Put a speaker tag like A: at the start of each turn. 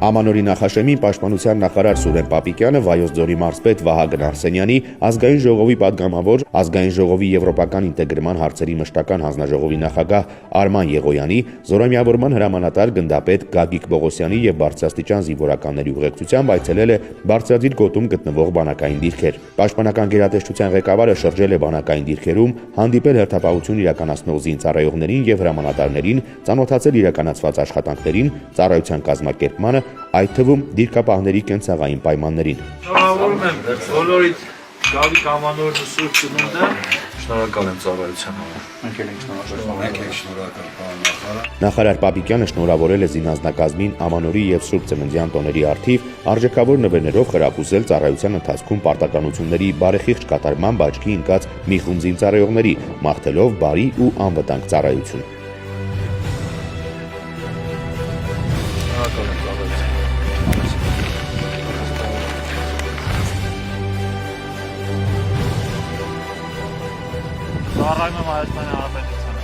A: Ամանորի նախաշեմին պաշտպանության նախարար Սուրեն Պապիկյանը, Վայոց ձորի մարզպետ Վահագն Արսենյանի, ազգային ժողովի պատգամավոր, ազգային ժողովի եվրոպական ինտեգրման հարցերի մշտական հանձնաժողովի նախագահ Արման Եղոյանի, զորամիավորման հրամանատար գնդապետ Գագիկ Բողոսյանի եւ բարձրաստիճան զինվորականների ուղեկցությամբ այցելել է Բարձրաձիր գոտում գտնվող բանակային դիրքեր։ Պաշտպանական գերատեսչության ղեկավարը շրջել է բանակային դիրքերում, հանդիպել հերթապահություն իրականացնող զինծառայողներին եւ հրամանատարներին, ծանոթացել իրականացված աշխատանքներին, ծառայության կազմակերպմանը, այդ թվում դիրքապահների կենցաղային պայմաններին։
B: Շնորհավորում եմ բոլորիդ Գավիկ Ամանորն ու Սուրբ Ծնունդը, շնորհակալ եմ ծառայության համար։
C: Մենք ենք շնորհակալ, պարոն նախարար։
A: Նախարար Պապիկյանը շնորհավորել է զինանձնակազմին Ամանորի եւ Սուրբ Ծննդյան տոների առթիվ արժեքավոր նվերներով խրախուսել ծառայության ընթացքում պարտականությունների բարեխիղճ կատարման աչքի ընկած մի խումբ զինծառայողների, մաղթելով բարի ու անվտանգ ծառայություն։
B: Շնորհակալ եմ ծառայության։ Ծառայում եմ Հայաստանի Հանրապետությանը։